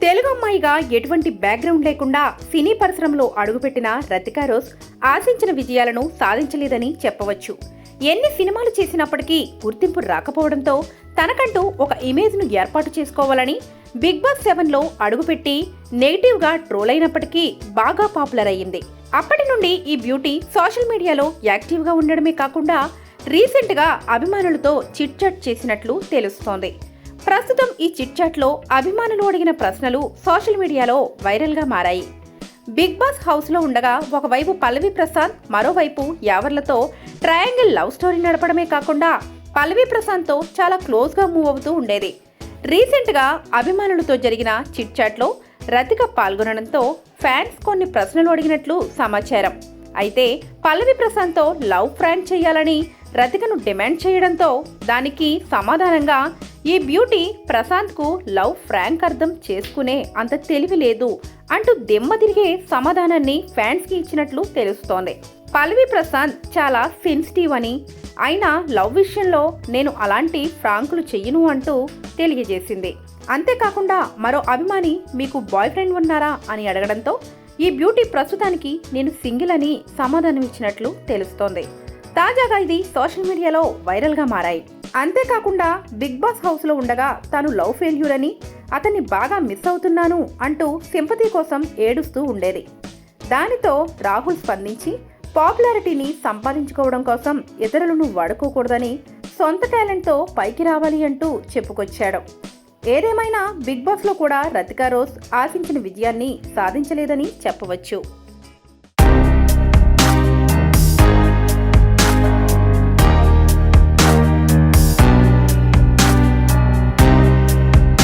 తెలుగు అమ్మాయిగా ఎటువంటి బ్యాక్గ్రౌండ్ లేకుండా సినీ పరిశ్రమలో అడుగుపెట్టిన రతికా రోజ్ ఆశించిన విజయాలను సాధించలేదని చెప్పవచ్చు. ఎన్ని సినిమాలు చేసినప్పటికీ గుర్తింపు రాకపోవడంతో తనకంటూ ఒక ఇమేజ్ను ఏర్పాటు చేసుకోవాలని బిగ్ బాస్ 7లో అడుగుపెట్టి నెగిటివ్గా ట్రోల్ అయినప్పటికీ బాగా పాపులర్ అయ్యింది. అప్పటి నుండి ఈ బ్యూటీ సోషల్ మీడియాలో యాక్టివ్గా ఉండడమే కాకుండా రీసెంట్గా అభిమానులతో చిట్ చాట్ చేసినట్లు తెలుస్తోంది. ప్రస్తుతం ఈ చిట్ చాట్లో అభిమానులు అడిగిన ప్రశ్నలు సోషల్ మీడియాలో వైరల్గా మారాయి. బిగ్ బాస్ హౌస్లో ఉండగా ఒకవైపు పల్లవి ప్రశాంత్, మరోవైపు యావర్లతో ట్రయాంగిల్ లవ్ స్టోరీ నడపడమే కాకుండా పల్లవి ప్రశాంత్తో చాలా క్లోజ్గా మూవ్ అవుతూ ఉండేది. రీసెంట్గా అభిమానులతో జరిగిన చిట్ చాట్లో రతిక పాల్గొనడంతో ఫ్యాన్స్ కొన్ని ప్రశ్నలు అడిగినట్లు సమాచారం. అయితే పల్లవి ప్రశాంత్తో లవ్ ఫ్రాంక్ చేయాలని రతికను డిమాండ్ చేయడంతో దానికి సమాధానంగా ఈ బ్యూటీ ప్రశాంత్కు లవ్ ఫ్రాంక్ అర్థం చేసుకునే అంత తెలివి లేదు అంటూ దిమ్మ తిరిగే సమాధానాన్ని ఫ్యాన్స్కి ఇచ్చినట్లు తెలుస్తోంది. పల్లవి ప్రశాంత్ చాలా సెన్సిటివ్ అని, అయినా లవ్ విషయంలో నేను అలాంటి ఫ్రాంకులు చెయ్యను అంటూ తెలియజేసింది. అంతేకాకుండా మరో అభిమాని మీకు బాయ్ ఫ్రెండ్ ఉన్నారా అని అడగడంతో ఈ బ్యూటీ ప్రస్తుతానికి నేను సింగిల్ అని సమాధానం ఇచ్చినట్లు తెలుస్తోంది. తాజాగా ఇది సోషల్ మీడియాలో వైరల్గా మారాయి. అంతేకాకుండా బిగ్ బాస్ హౌస్లో ఉండగా తాను లవ్ ఫెయిల్యూర్ అని, అతన్ని బాగా మిస్ అవుతున్నాను అంటూ సింపతి కోసం ఏడుస్తూ ఉండేది. దానితో రాహుల్ స్పందించి పాపులారిటీని సంపాదించుకోవడం కోసం ఇతరులను వాడుకోకూడదని, సొంత టాలెంట్తో పైకి రావాలి అంటూ చెప్పుకొచ్చాడు. ఏదేమైనా బిగ్ బాస్లో కూడా రతికా రోజ్ ఆశించిన విజయాన్ని సాధించలేదని చెప్పవచ్చు.